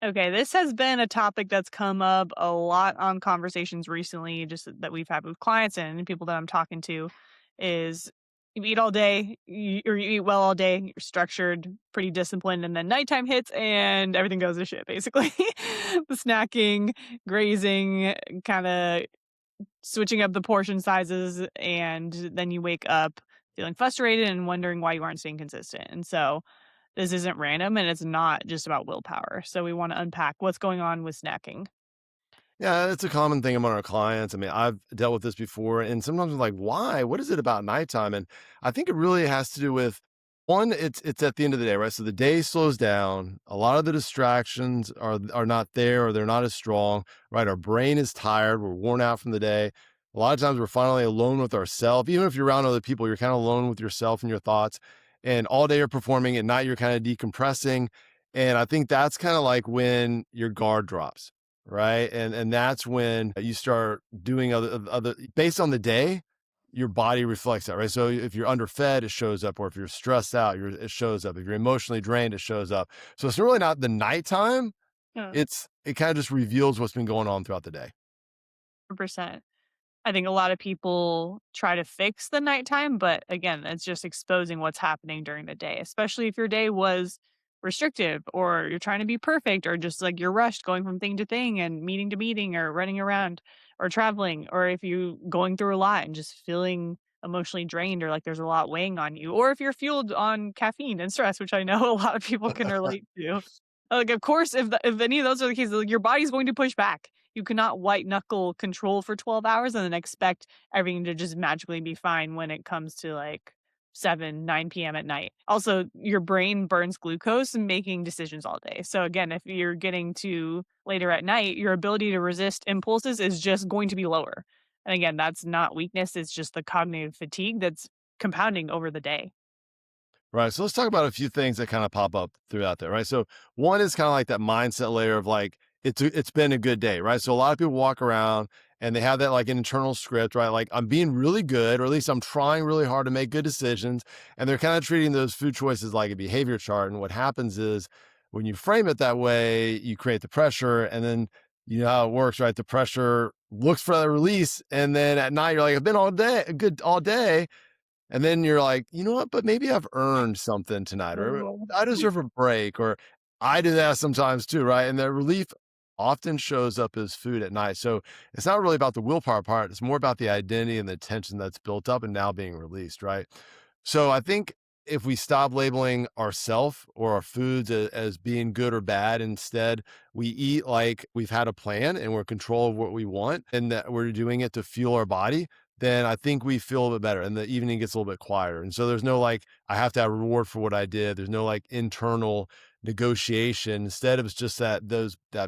Okay, this has been a topic that's come up a lot on conversations recently, just that we've had with clients and people that I'm talking to, is you eat all day, or you eat well all day, you're structured, pretty disciplined, and then nighttime hits and everything goes to shit, basically. The snacking, grazing, kind of switching up the portion sizes, and then you wake up feeling frustrated and wondering why you aren't staying consistent. And so, this isn't random and it's not just about willpower. So we want to unpack what's going on with snacking. Yeah, it's a common thing among our clients. I mean, I've dealt with this before, and sometimes I'm like, why? What is it about nighttime? And I think it really has to do with one, it's at the end of the day, right? So the day slows down. A lot of the distractions are not there or they're not as strong, right? Our brain is tired, we're worn out from the day. A lot of times we're finally alone with ourselves. Even if you're around other people, you're kind of alone with yourself and your thoughts. And all day you're performing, at night you're kind of decompressing. And I think that's kind of like when your guard drops, right? And that's when you start doing other based on the day, your body reflects that, right? So if you're underfed, it shows up, or if you're stressed out, it shows up. If you're emotionally drained, it shows up. So it's really not the nighttime. Yeah. It kind of just reveals what's been going on throughout the day. 100%. I think a lot of people try to fix the nighttime, but again, it's just exposing what's happening during the day, especially if your day was restrictive or you're trying to be perfect or just like you're rushed going from thing to thing and meeting to meeting or running around or traveling, or if you going through a lot and just feeling emotionally drained or like there's a lot weighing on you, or if you're fueled on caffeine and stress, which I know a lot of people can relate to. Like, of course, if any of those are the cases, like, your body's going to push back. You cannot white knuckle control for 12 hours and then expect everything to just magically be fine when it comes to like 7, 9 p.m. at night. Also, your brain burns glucose making decisions all day. So again, if you're getting to later at night, your ability to resist impulses is just going to be lower. And again, that's not weakness, it's just the cognitive fatigue that's compounding over the day. Right. So let's talk about a few things that kind of pop up throughout there. Right. So one is kind of like that mindset layer of like, it's been a good day. Right. So a lot of people walk around and they have that like internal script, right? Like I'm being really good, or at least I'm trying really hard to make good decisions. And they're kind of treating those food choices like a behavior chart. And what happens is when you frame it that way, you create the pressure, and then you know how it works, right? The pressure looks for that release. And then at night, you're like, I've been all day, good all day, and then you're like, "You know what? But maybe I've earned something tonight, or Oh. I deserve a break," or I do that sometimes too, right? And the relief often shows up as food at night. So it's not really about the willpower part. It's more about the identity and the tension that's built up and now being released, right? So I think if we stop labeling ourself or our foods as being good or bad, instead we eat like we've had a plan and we're in control of what we want and that we're doing it to fuel our body, then I think we feel a bit better and the evening gets a little bit quieter. And so there's no like, I have to have a reward for what I did. There's no like internal negotiation. Instead, it's just that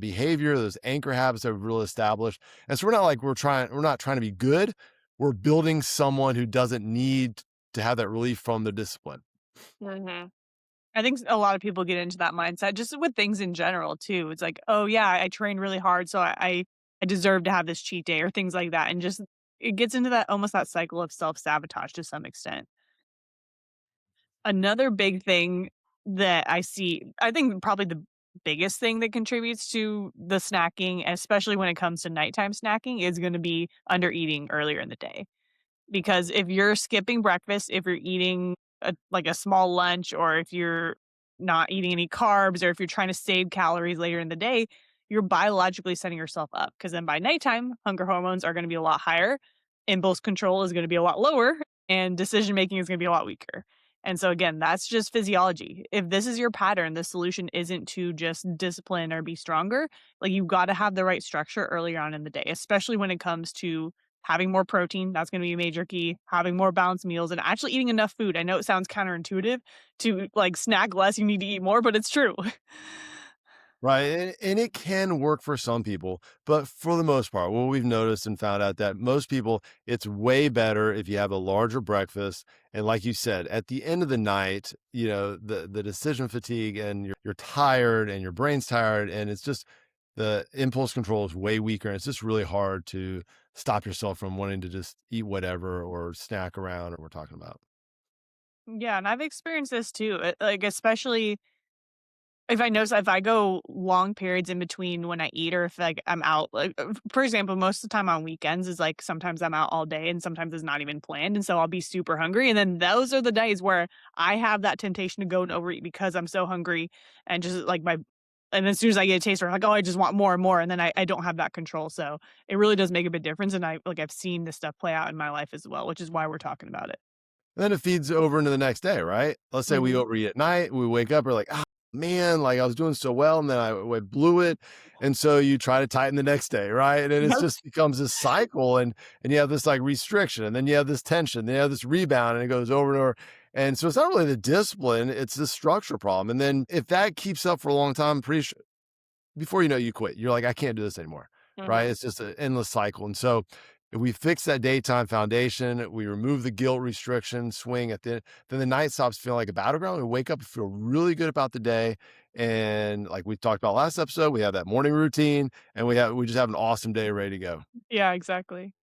behavior, those anchor habits that we've really established. And so we're not like we're not trying to be good. We're building someone who doesn't need to have that relief from the discipline. Mhm. I think a lot of people get into that mindset just with things in general too. It's like, "Oh, yeah, I trained really hard, so I deserve to have this cheat day," or things like that, and just it gets into that almost that cycle of self-sabotage to some extent. Another big thing that I see, I think probably the biggest thing that contributes to the snacking, especially when it comes to nighttime snacking, is gonna be under eating earlier in the day. Because if you're skipping breakfast, if you're eating like a small lunch, or if you're not eating any carbs, or if you're trying to save calories later in the day, you're biologically setting yourself up. Because then by nighttime, hunger hormones are going to be a lot higher, impulse control is going to be a lot lower, and decision making is going to be a lot weaker. And so, again, that's just physiology. If this is your pattern, the solution isn't to just discipline or be stronger. Like, you've got to have the right structure earlier on in the day, especially when it comes to having more protein, that's gonna be a major key, having more balanced meals, and actually eating enough food. I know it sounds counterintuitive to, like, snack less, you need to eat more, but it's true. Right. And it can work for some people, but for the most part, what we've noticed and found out that most people, it's way better if you have a larger breakfast. And like you said, at the end of the night, you know, the decision fatigue and you're tired and your brain's tired. And it's just the impulse control is way weaker. And it's just really hard to stop yourself from wanting to just eat whatever or snack around or we're talking about. Yeah, and I've experienced this too, like, especially If I notice if I go long periods in between when I eat or if, like, I'm out, like, for example, most of the time on weekends is, like, sometimes I'm out all day and sometimes it's not even planned, and so I'll be super hungry, and then those are the days where I have that temptation to go and overeat because I'm so hungry and just, like, my and as soon as I get a taste for it, like, "Oh, I just want more and more," and then I don't have that control, so it really does make a big difference, and I've seen this stuff play out in my life as well, which is why we're talking about it. Then it feeds over into the next day, right? Let's say we Mhm. overeat at night, we wake up, we're like, "Ah, man, like I was doing so well, and then I blew it." And so you try to tighten the next day, right? And then it Yep. just becomes this cycle, and you have this like restriction, and then you have this tension, then you have this rebound, and it goes over and over. And so it's not really the discipline, it's the structure problem. And then if that keeps up for a long time, before you know it, you quit. You're like, "I can't do this anymore," right? Mhm. It's just an endless cycle, and so if we fix that daytime foundation, we remove the guilt restriction swing then the night stops feeling like a battleground. We wake up and feel really good about the day, and like we talked about last episode, we have that morning routine, and we just have an awesome day ready to go. Yeah, exactly.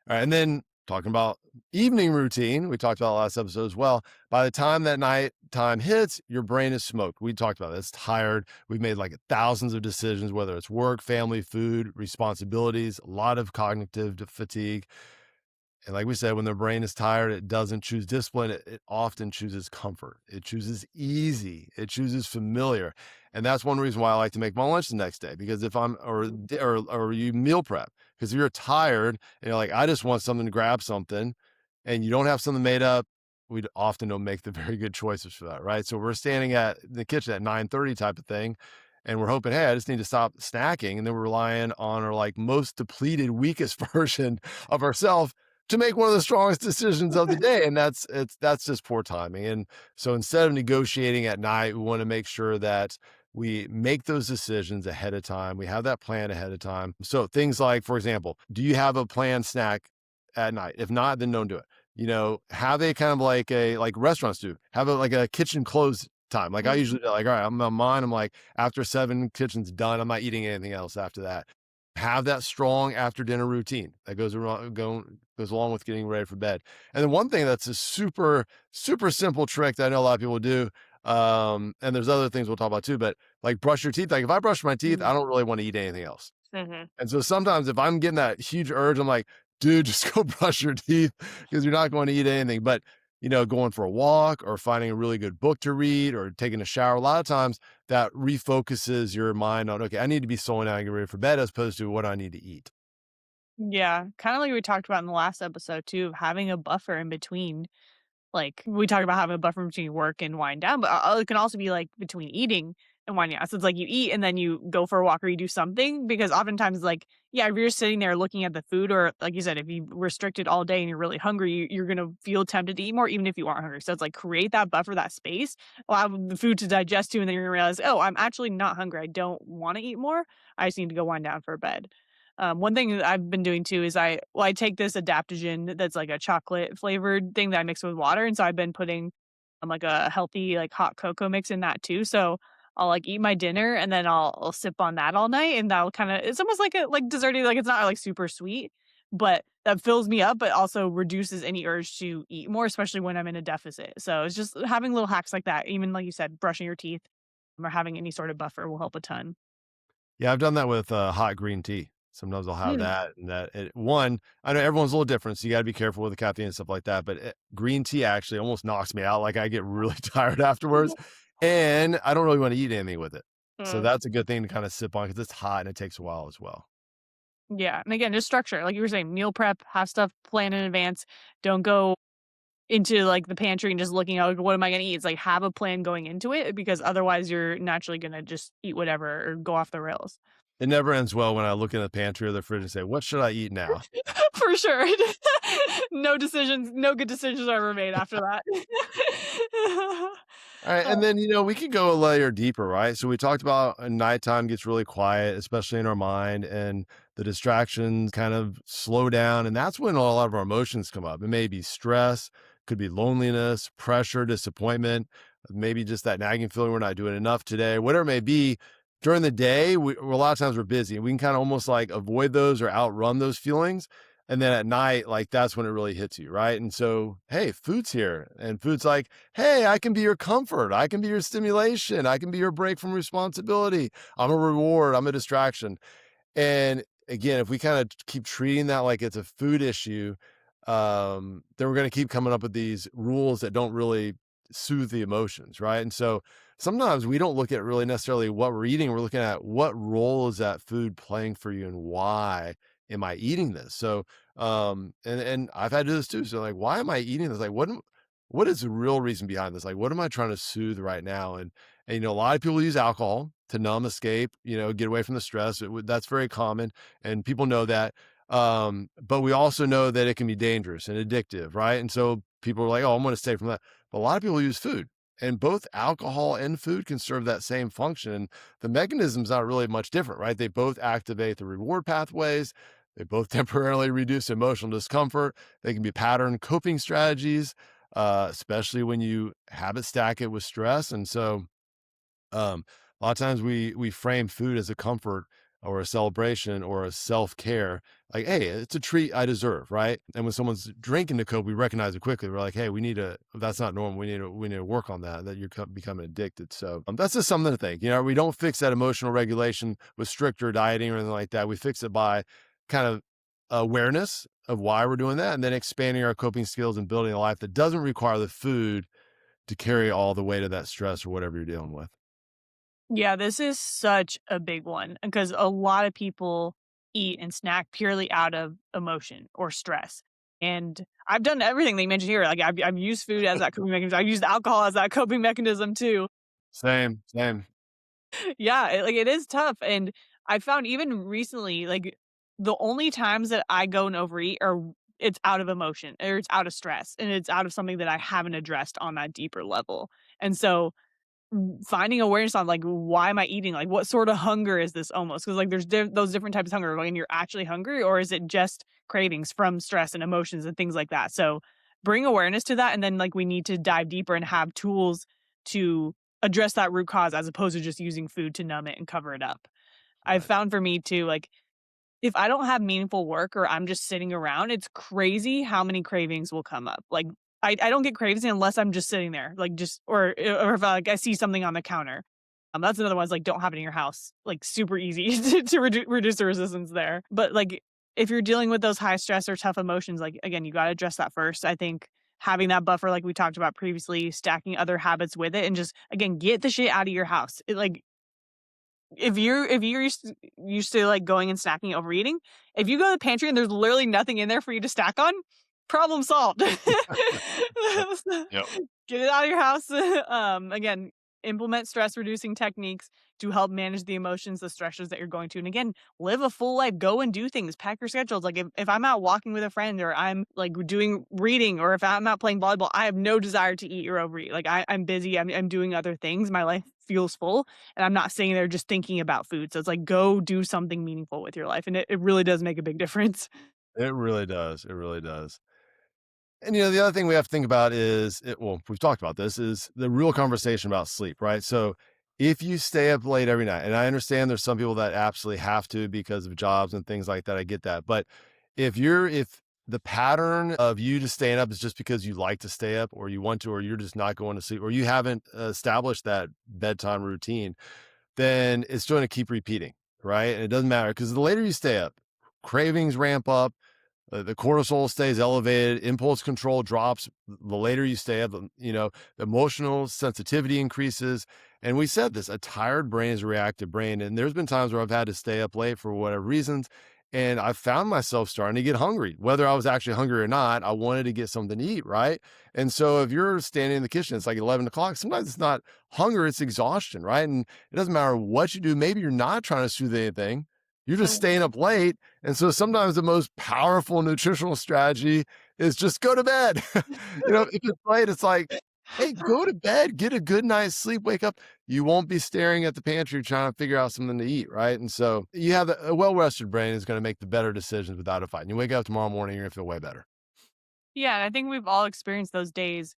All right, and then talking about evening routine, we talked about last episode as well. By the time that night time hits, your brain is smoked. We talked about this. It's tired. We've made like thousands of decisions, whether it's work, family, food, responsibilities, a lot of cognitive fatigue. And like we said, when the brain is tired, it doesn't choose discipline. It often chooses comfort. It chooses easy. It chooses familiar. And that's one reason why I like to make my lunch the next day because if I'm or you meal prep because if you're tired and you're like I just want something to grab something, and you don't have something made up, we often don't make the very good choices for that, right? So we're standing at the kitchen at 9:30 type of thing, and we're hoping, hey, I just need to stop snacking, and then we're relying on our like most depleted, weakest version of ourselves to make one of the strongest decisions of the day, and that's just poor timing. And so instead of negotiating at night, we want to make sure that we make those decisions ahead of time. We have that plan ahead of time. So things like, for example, do you have a planned snack at night? If not, then don't do it. Have a kind of like a like restaurants do. Have a like a kitchen close time. Like I Mhm. usually do, like, all right, I'm on mine. I'm like, after 7, kitchen's done. I'm not eating anything else after that. Have that strong after dinner routine that goes along with getting ready for bed. And then one thing that's a super, super simple trick that I know a lot of people do, and there's other things we'll talk about too, but like brush your teeth. Like if I brush my teeth, Mhm. I don't really want to eat anything else. Mhm. And so sometimes if I'm getting that huge urge, I'm like, dude, just go brush your teeth because you're not going to eat anything. But, going for a walk or finding a really good book to read or taking a shower, a lot of times that refocuses your mind on, okay, I need to be slowing down and get ready for bed as opposed to what I need to eat. Yeah, kinda like we talked about in the last episode too, of having a buffer in between. Like, we talked about having a buffer between work and wind down, but, it can also be, like, between eating and winding down. So it's like you eat and then you go for a walk or you do something because oftentimes, like, yeah, if you're sitting there looking at the food or like you said, if you restrict it all day and you're really hungry, you're gonna feel tempted to eat more even if you aren't hungry. So it's like create that buffer, that space, allow the food to digest to, and then you're gonna realize, "Oh, I'm actually not hungry. I don't wanna eat more. I just need to go wind down for bed." One thing that I've been doing too is I take this adaptogen that's like a chocolate flavored thing that I mix with water, and so I've been putting, like a healthy, like, hot cocoa mix in that too, so I'll, like, eat my dinner and then I'll sip on that all night, and that'll kinda it's almost like a like desserty, like, it's not, like, super sweet, but that fills me up, but also reduces any urge to eat more, especially when I'm in a deficit. So it's just having little hacks like that, even like you said, brushing your teeth or having any sort of buffer will help a ton. Yeah, I've done that with hot green tea. Sometimes I'll have Mm. that, and one, I know everyone's a little different, so you got to be careful with the caffeine and stuff like that. But green tea actually almost knocks me out. Like I get really tired afterwards, and I don't really want to eat anything with it. So Mm. that's a good thing to kind of sip on because it's hot and it takes a while as well. Yeah, and again, just structure, like you were saying, meal prep, have stuff planned in advance. Don't go into, like, the pantry and just looking at, like, "What am I gonna eat?" It's like, have a plan going into it because otherwise you're naturally gonna just eat whatever or go off the rails. It never ends well when I look in the pantry or the fridge and say, "What should I eat now?" For sure. No good decisions are ever made after that. All right, and Oh. then we could go a layer deeper, right? So we talked about nighttime gets really quiet, especially in our mind, and the distractions kind of slow down, and that's when a lot of our emotions come up. It may be stress, could be loneliness, pressure, disappointment, maybe just that nagging feeling we're not doing enough today, whatever it may be. During the day, a lot of times we're busy, and we can kind of almost like avoid those or outrun those feelings. And then at night, like, that's when it really hits you, right? And so, hey, food's here, and food's like, "Hey, I can be your comfort. I can be your stimulation. I can be your break from responsibility. I'm a reward. I'm a distraction." And again, if we kind of keep treating that like it's a food issue, then we're going to keep coming up with these rules that don't really soothe the emotions, right? And so sometimes we don't look at really necessarily what we're eating. We're looking at what role is that food playing for you and why am I eating this? So, and I've had to do this too. So, like, why am I eating this? Like, what is the real reason behind this? Like, what am I trying to soothe right now? And a lot of people use alcohol to numb, escape, get away from the stress. That's very common, and people know that. But we also know that it can be dangerous and addictive, right? And so people are like, "Oh, I'm going to stay from that." But a lot of people use food, and both alcohol and food can serve that same function. And the mechanism's not really much different, right? They both activate the reward pathways. They both temporarily reduce emotional discomfort. They can be pattern coping strategies, especially when you habit stack it with stress. And so, a lot of times we frame food as a comfort or a celebration or a self-care. Like, hey, it's a treat I deserve, right? And when someone's drinking to coke, we recognize it quickly. We're like, hey, we need to. That's not normal. We need to work on that. That you're becoming addicted. So that's just something to think. We don't fix that emotional regulation with stricter dieting or anything like that. We fix it by kind of awareness of why we're doing that, and then expanding our coping skills and building a life that doesn't require the food to carry all the weight of that stress or whatever you're dealing with. Yeah, this is such a big one because a lot of people eat and snack purely out of emotion or stress. And I've done everything they mentioned here. Like I've used food as that coping mechanism. I've used alcohol as that coping mechanism too. Same, same. Yeah, it is tough. And I found even recently, like the only times that I go and overeat are it's out of emotion or it's out of stress and it's out of something that I haven't addressed on that deeper level. And so finding awareness on, like, why am I eating? Like, what sort of hunger is this almost? Because like, there's those different types of hunger, when you're actually hungry, or is it just cravings from stress and emotions and things like that? So, bring awareness to that, and then, like, we need to dive deeper and have tools to address that root cause as opposed to just using food to numb it and cover it up. I've Right. found for me too, like, if I don't have meaningful work or I'm just sitting around, it's crazy how many cravings will come up. Like, I don't get cravings unless I'm just sitting there, like, just or if, like, I see something on the counter. That's another one is, like, don't have it in your house. Like, super easy to reduce the resistance there. But, like, if you're dealing with those high stress or tough emotions, like, again, you gotta address that first. I think having that buffer, like we talked about previously, stacking other habits with it, and just, again, get the shit out of your house. Like, if you're used to, like, going and snacking, overeating, if you go to the pantry and there's literally nothing in there for you to stack on, problem solved. Yep. Yep. Get it out of your house. Again, implement stress reducing techniques to help manage the emotions, the stressors that you're going to. And again, live a full life, go and do things, pack your schedules. Like if I'm out walking with a friend or I'm like doing reading or if I'm out playing volleyball, I have no desire to eat or overeat. Like I'm busy, I'm doing other things. My life feels full and I'm not sitting there just thinking about food. So it's like go do something meaningful with your life. And it really does make a big difference. It really does. It really does. And the other thing we have to think about is well, we've talked about this, is the real conversation about sleep, right? So if you stay up late every night, and I understand there's some people that absolutely have to because of jobs and things like that, I get that. But if the pattern of you just staying up is just because you like to stay up or you want to, or you're just not going to sleep, or you haven't established that bedtime routine, then it's going to keep repeating, right? And it doesn't matter because the later you stay up, cravings ramp up, the cortisol stays elevated, impulse control drops the later you stay up, the emotional sensitivity increases. And we said this, a tired brain is a reactive brain. And there's been times where I've had to stay up late for whatever reasons. And I found myself starting to get hungry, whether I was actually hungry or not. I wanted to get something to eat, right? And so if you're standing in the kitchen, it's like 11 o'clock. Sometimes it's not hunger, it's exhaustion, right? And it doesn't matter what you do. Maybe you're not trying to soothe anything. You're just staying up late, and so sometimes the most powerful nutritional strategy is just go to bed. If it's late, it's like, hey, go to bed, get a good night's sleep, wake up. You won't be staring at the pantry trying to figure out something to eat, right? And so you have a well-rested brain is going to make the better decisions without a fight. And you wake up tomorrow morning, you're going to feel way better. Yeah, and I think we've all experienced those days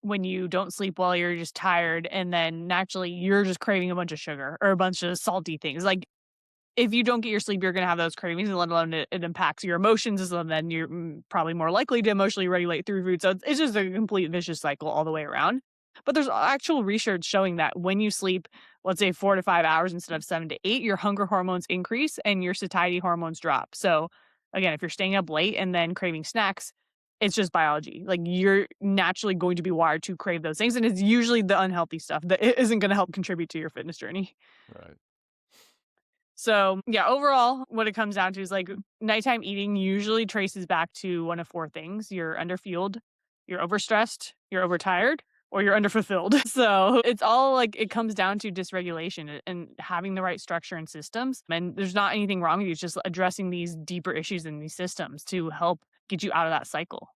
when you don't sleep well, you're just tired, and then naturally you're just craving a bunch of sugar or a bunch of salty things. Like if you don't get your sleep, you're gonna have those cravings, and let alone it impacts your emotions, and then you're, probably more likely to emotionally regulate through food, so it's just a complete vicious cycle all the way around. But there's actual research showing that when you sleep, let's say 4 to 5 hours instead of 7 to 8, your hunger hormones increase and your satiety hormones drop. So, again, if you're staying up late and then craving snacks, it's just biology. Like, you're naturally going to be wired to crave those things, and it's usually the unhealthy stuff that isn't gonna help contribute to your fitness journey. Right. So, yeah, overall, what it comes down to is like nighttime eating usually traces back to one of four things: you're underfueled, you're overstressed, you're overtired, or you're underfulfilled. So it's all like it comes down to dysregulation and having the right structure and systems. And there's not anything wrong with you, it's just addressing these deeper issues in these systems to help get you out of that cycle.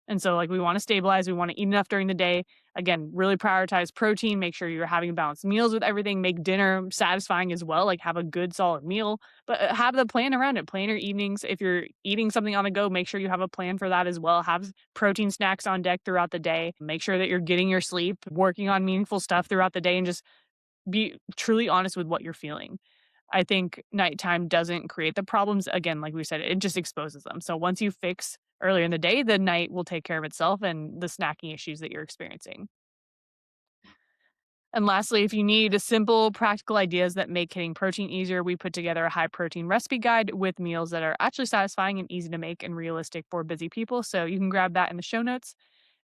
And so, like, we want to stabilize, we want to eat enough during the day. Again, really prioritize protein, make sure you're having balanced meals with everything, make dinner satisfying as well, like have a good solid meal, but have the plan around it. Plan your evenings. If you're eating something on the go, make sure you have a plan for that as well. Have protein snacks on deck throughout the day. Make sure that you're getting your sleep, working on meaningful stuff throughout the day, and just be truly honest with what you're feeling. I think nighttime doesn't create the problems. Again, like we said, it just exposes them. So once you fix earlier in the day, the night will take care of itself and the snacking issues that you're experiencing. And lastly, if you need simple, practical ideas that make hitting protein easier, we put together a high protein recipe guide with meals that are actually satisfying and easy to make and realistic for busy people. So you can grab that in the show notes.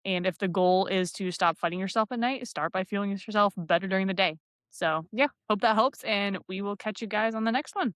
And if the goal is to stop fighting yourself at night, start by feeling yourself better during the day. So, yeah, hope that helps. And we will catch you guys on the next one.